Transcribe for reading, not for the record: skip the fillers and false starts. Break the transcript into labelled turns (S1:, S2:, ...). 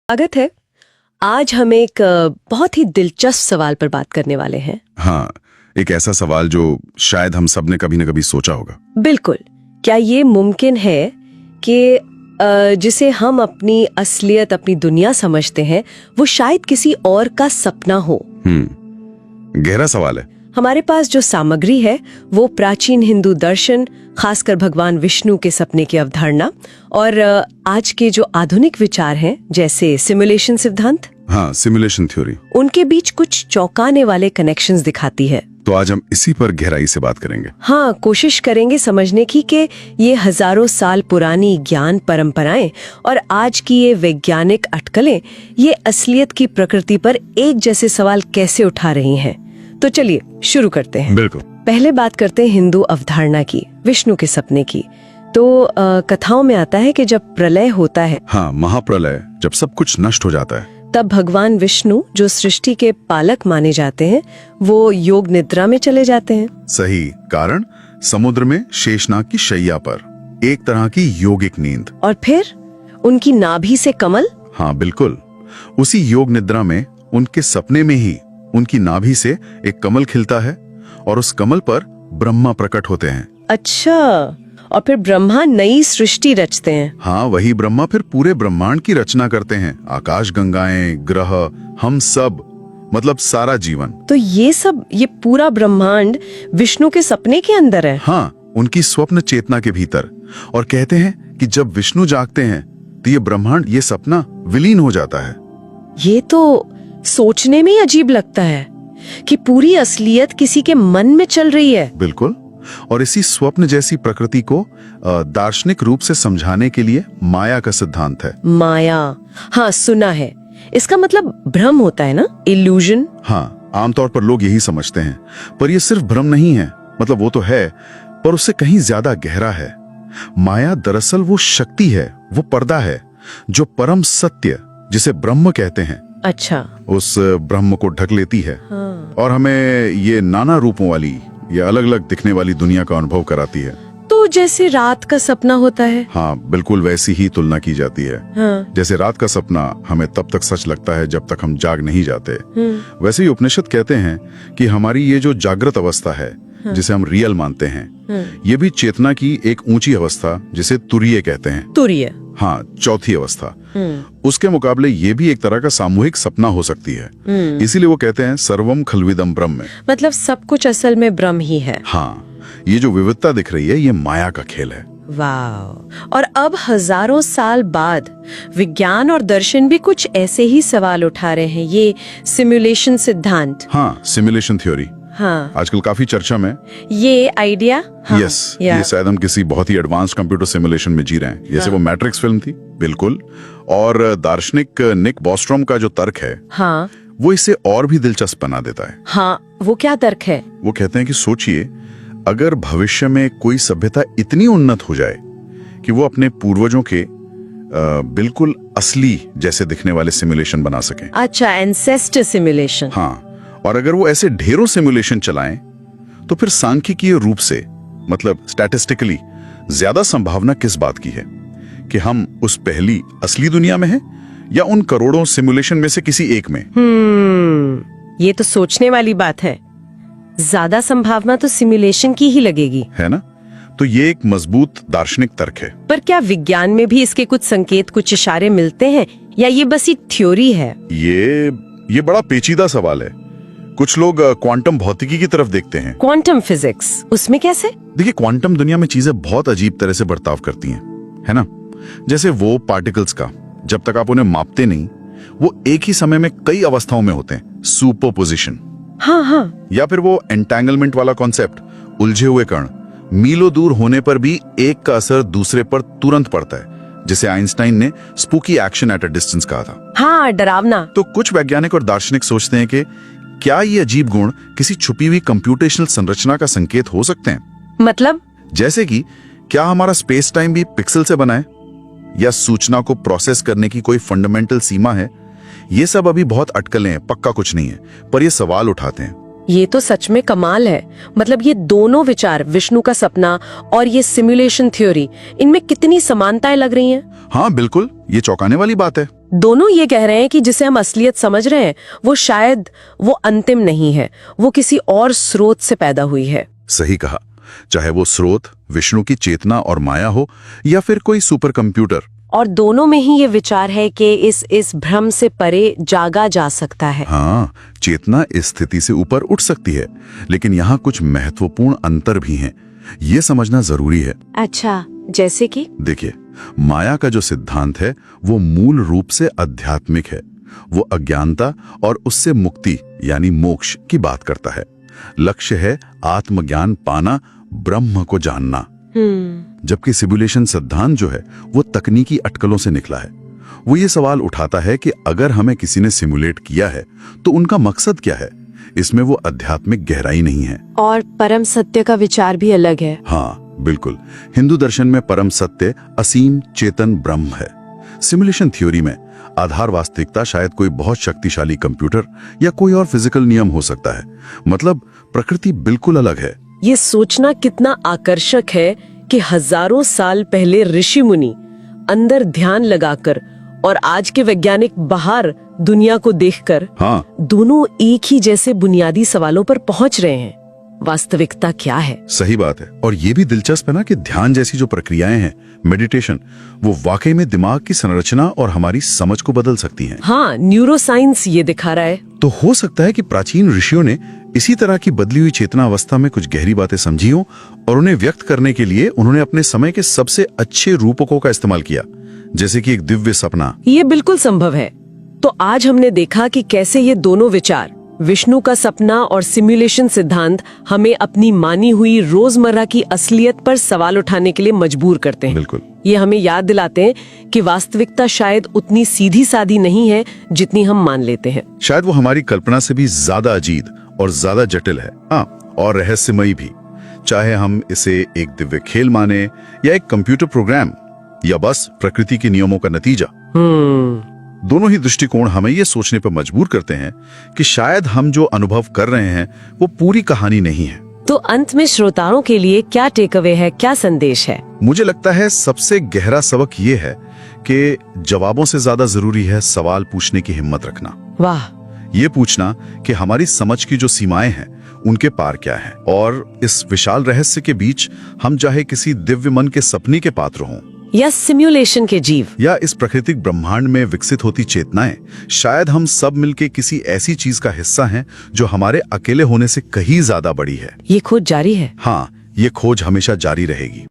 S1: स्वागत है। आज हम एक बहुत ही दिलचस्प सवाल पर बात करने वाले हैं।
S2: हाँ, एक ऐसा सवाल जो शायद हम सब ने कभी न कभी सोचा होगा।
S1: बिल्कुल। क्या ये मुमकिन है कि जिसे हम अपनी असलियत, अपनी दुनिया समझते हैं, वो शायद किसी और का सपना हो?
S2: गहरा सवाल है।
S1: हमारे पास जो सामग्री है वो प्राचीन हिंदू दर्शन, खासकर भगवान विष्णु के सपने की अवधारणा, और आज के जो आधुनिक विचार हैं जैसे सिमुलेशन सिद्धांत,
S2: हाँ, सिमुलेशन थ्योरी,
S1: उनके बीच कुछ चौंकाने वाले कनेक्शंस दिखाती है।
S2: तो आज हम इसी पर गहराई से बात करेंगे।
S1: हाँ, कोशिश करेंगे समझने की कि ये हजारों साल पुरानी ज्ञान परंपराएं और आज की ये वैज्ञानिक अटकलें ये असलियत की प्रकृति पर एक जैसे सवाल कैसे उठा रही हैं। तो चलिए शुरू करते हैं।
S2: बिल्कुल।
S1: पहले बात करते हैं हिंदू अवधारणा की, विष्णु के सपने की। तो कथाओं में आता है कि जब प्रलय होता है,
S2: हाँ, महाप्रलय, जब सब कुछ नष्ट हो जाता है,
S1: तब भगवान विष्णु जो सृष्टि के पालक माने जाते हैं वो योग निद्रा में चले जाते हैं।
S2: सही। कारण समुद्र में शेषनाग की शैया पर, एक तरह की योगिक नींद।
S1: और फिर उनकी नाभि से कमल।
S2: हाँ बिल्कुल, उसी योग निद्रा में उनके सपने में ही उनकी नाभि से एक कमल खिलता है और उस कमल पर ब्रह्मा प्रकट होते हैं।
S1: अच्छा, और फिर ब्रह्मा नई सृष्टि रचते हैं।
S2: हाँ, वही ब्रह्मा फिर पूरे ब्रह्मांड की रचना करते हैं। आकाश गंगाएं, ग्रह, हम सब, मतलब सारा जीवन।
S1: तो ये पूरा ब्रह्मांड विष्णु के सपने के अंदर है।
S2: हाँ, उनकी स्वप्न चेतना के भीतर। और कहते हैं कि जब विष्णु जागते हैं तो ये ब्रह्मांड, ये सपना विलीन हो जाता है।
S1: ये तो सोचने में ही अजीब लगता है कि पूरी असलियत किसी के मन में चल रही है।
S2: बिल्कुल। और इसी स्वप्न जैसी प्रकृति को दार्शनिक रूप से समझाने के लिए माया का सिद्धांत है।
S1: माया, हाँ सुना है। इसका मतलब भ्रम होता है ना, इल्यूजन।
S2: हाँ, आमतौर पर लोग यही समझते हैं, पर यह सिर्फ भ्रम नहीं है। मतलब वो तो है, पर उससे कहीं ज्यादा गहरा है। माया दरअसल वो शक्ति है, वो पर्दा है जो परम सत्य, जिसे ब्रह्म कहते हैं,
S1: अच्छा,
S2: उस ब्रह्म को ढक लेती है।
S1: हाँ।
S2: और हमें ये नाना रूपों वाली या अलग अलग दिखने वाली दुनिया का अनुभव कराती है।
S1: तो जैसे रात का सपना होता है।
S2: हाँ, बिल्कुल वैसी ही तुलना की जाती है।
S1: हाँ।
S2: जैसे रात का सपना हमें तब तक सच लगता है जब तक हम जाग नहीं जाते, वैसे ही उपनिषद कहते हैं कि हमारी ये जो जागृत अवस्था है, जिसे हम रियल मानते हैं, ये भी चेतना की एक ऊंची अवस्था, जिसे तुरीय कहते हैं।
S1: तुरीय,
S2: हाँ, चौथी अवस्था। उसके मुकाबले ये भी एक तरह का सामूहिक सपना हो सकती है। इसीलिए वो कहते हैं सर्वम खल्विदम ब्रह्म। मतलब
S1: सब कुछ असल में ब्रह्म ही है।
S2: हाँ, ये जो विविधता दिख रही है, ये माया का खेल है।
S1: वाह। और अब हजारों साल बाद विज्ञान और दर्शन भी कुछ ऐसे ही सवाल उठा रहे हैं। ये सिमुलेशन सिद्धांत,
S2: हाँ, सिमुलेशन थ्योरी,
S1: हाँ,
S2: आजकल काफी चर्चा में।
S1: ये आइडिया, हाँ,
S2: यस, ये शायद हम किसी बहुत ही एडवांस कंप्यूटर सिमुलेशन में जी रहे हैं, जैसे वो मैट्रिक्स फिल्म थी। बिल्कुल। और दार्शनिक निक बॉस्ट्रॉम का जो तर्क है,
S1: हाँ,
S2: वो इसे और भी दिलचस्प बना देता है।
S1: हाँ, वो क्या तर्क है?
S2: वो कहते हैं कि सोचिए, अगर भविष्य में कोई सभ्यता इतनी उन्नत हो जाए कि वो अपने पूर्वजों के बिल्कुल असली जैसे दिखने वाले सिमुलेशन बना सके।
S1: अच्छा, एंसेस्टर सिमुलेशन।
S2: हाँ, और अगर वो ऐसे ढेरों सिमुलेशन चलाएं, तो फिर सांख्यिकीय रूप से, मतलब स्टैटिस्टिकली, ज्यादा संभावना किस बात की है कि हम उस पहली असली दुनिया में हैं या उन करोड़ों सिमुलेशन में से किसी एक में?
S1: ये तो सोचने वाली बात है। ज्यादा संभावना तो सिमुलेशन की ही लगेगी, है
S2: ना? तो ये एक मजबूत दार्शनिक तर्क है।
S1: पर क्या विज्ञान में भी इसके कुछ संकेत, कुछ इशारे मिलते हैं, या ये बस एक थ्योरी है?
S2: ये बड़ा पेचीदा सवाल है। कुछ लोग क्वांटम भौतिकी की तरफ देखते हैं।
S1: क्वांटम फिजिक्स, उसमें कैसे?
S2: देखिए, क्वांटम दुनिया में चीजें बहुत अजीब तरह से बर्ताव करती हैं, है ना? जैसे वो पार्टिकल्स का, जब तक आप उन्हें मापते नहीं, वो एक ही समय में कई अवस्थाओं में होते हैं, सुपरपोजिशन।
S1: हाँ हाँ।
S2: या फिर वो एंटेंगलमेंट वाला कॉन्सेप्ट, उलझे हुए कण मीलों दूर होने पर भी एक का असर दूसरे पर तुरंत पड़ता है, जिसे आइंस्टाइन ने spooky action at a distance कहा था।
S1: हाँ, डरावना।
S2: तो कुछ वैज्ञानिक और दार्शनिक सोचते हैं कि क्या ये अजीब गुण किसी छुपी हुई कंप्यूटेशनल संरचना का संकेत हो सकते हैं?
S1: मतलब?
S2: जैसे कि क्या हमारा स्पेस टाइम भी पिक्सल से बना है, या सूचना को प्रोसेस करने की कोई फंडामेंटल सीमा है? ये सब अभी बहुत अटकलें हैं, पक्का कुछ नहीं है, पर ये सवाल उठाते हैं।
S1: ये तो सच में कमाल है। मतलब ये दोनों विचार, विष्णु का सपना और ये सिमुलेशन थ्योरी, इनमें कितनी समानताएं लग रही हैं।
S2: हाँ बिल्कुल, ये चौंकाने वाली बात है।
S1: दोनों ये कह रहे हैं कि जिसे हम असलियत समझ रहे हैं वो शायद वो अंतिम नहीं है, वो किसी और स्रोत से पैदा हुई है।
S2: सही कहा। चाहे वो स्रोत विष्णु की चेतना और माया हो या फिर कोई सुपर कंप्यूटर।
S1: और दोनों में ही ये विचार है कि इस भ्रम से परे जागा जा सकता है।
S2: हाँ, चेतना इस स्थिति से ऊपर उठ सकती है, लेकिन यहाँ कुछ महत्वपूर्ण अंतर भी हैं। ये समझना जरूरी है।
S1: अच्छा, जैसे कि?
S2: देखिए, माया का जो सिद्धांत है वो मूल रूप से आध्यात्मिक है। वो अज्ञानता और उससे मुक्ति यानी मोक्ष की बात करता है। लक्ष्य है आत्मज्ञान पाना, ब्रह्म को जानना। जबकि सिमुलेशन सिद्धांत जो है वो तकनीकी अटकलों से निकला है। वो ये सवाल उठाता है कि अगर हमें किसी ने सिमुलेट किया है तो उनका मकसद क्या है। इसमें वो आध्यात्मिक गहराई नहीं है। और
S1: परम सत्य का विचार भी अलग है।
S2: हाँ बिल्कुल, हिंदू दर्शन में परम सत्य असीम चेतन ब्रह्म है। सिमुलेशन थ्योरी में आधार वास्तविकता शायद कोई बहुत शक्तिशाली कंप्यूटर या कोई और फिजिकल नियम हो सकता है। मतलब प्रकृति बिल्कुल अलग है।
S1: ये सोचना कितना आकर्षक है कि हजारों साल पहले ऋषि मुनि अंदर ध्यान लगाकर और आज के वैज्ञानिक बाहर दुनिया को देखकर,
S2: हाँ,
S1: दोनों एक ही जैसे बुनियादी सवालों पर पहुंच रहे हैं। वास्तविकता क्या है?
S2: सही बात है। और ये भी दिलचस्प है ना कि ध्यान जैसी जो प्रक्रियाएं हैं, मेडिटेशन, वो वाकई में दिमाग की संरचना और हमारी समझ को बदल सकती हैं।
S1: हाँ, न्यूरोसाइंस ये दिखा रहा है।
S2: तो हो सकता है कि प्राचीन ऋषियों ने इसी तरह की बदली हुई चेतना अवस्था में कुछ गहरी बातें समझी हो और उन्हें व्यक्त करने के लिए उन्होंने अपने समय के सबसे अच्छे रूपकों का इस्तेमाल किया, जैसे कि एक दिव्य सपना।
S1: ये बिल्कुल संभव है। तो आज हमने देखा कि कैसे ये दोनों विचार, विष्णु का सपना और सिमुलेशन सिद्धांत, हमें अपनी मानी हुई रोजमर्रा की असलियत पर सवाल उठाने के लिए मजबूर करते हैं।
S2: बिल्कुल।
S1: ये हमें याद दिलाते हैं कि वास्तविकता शायद उतनी सीधी सादी नहीं है जितनी हम मान लेते हैं।
S2: शायद वो हमारी कल्पना से भी ज्यादा अजीब और ज्यादा जटिल है। हाँ, और रहस्यमयी भी। चाहे हम इसे एक दिव्य खेल माने या एक कंप्यूटर प्रोग्राम या बस प्रकृति के नियमों का नतीजा। दोनों ही दृष्टिकोण हमें ये सोचने पर मजबूर करते हैं कि शायद हम जो अनुभव कर रहे हैं वो पूरी कहानी नहीं है।
S1: तो अंत में श्रोताओं के लिए क्या टेक अवे है, क्या संदेश है?
S2: मुझे लगता है सबसे गहरा सबक ये है कि जवाबों से ज्यादा जरूरी है सवाल पूछने की हिम्मत रखना।
S1: वाह!
S2: ये पूछना कि हमारी समझ की जो सीमाएं हैं उनके पार क्या है, और इस विशाल रहस्य के बीच हम चाहे किसी दिव्य मन के सपने के पात्र हों
S1: या सिमुलेशन के जीव,
S2: या इस प्राकृतिक ब्रह्मांड में विकसित होती चेतनाएं, शायद हम सब मिलके किसी ऐसी चीज का हिस्सा हैं जो हमारे अकेले होने से कहीं ज्यादा बड़ी है।
S1: ये खोज जारी है।
S2: हाँ, ये खोज हमेशा जारी रहेगी।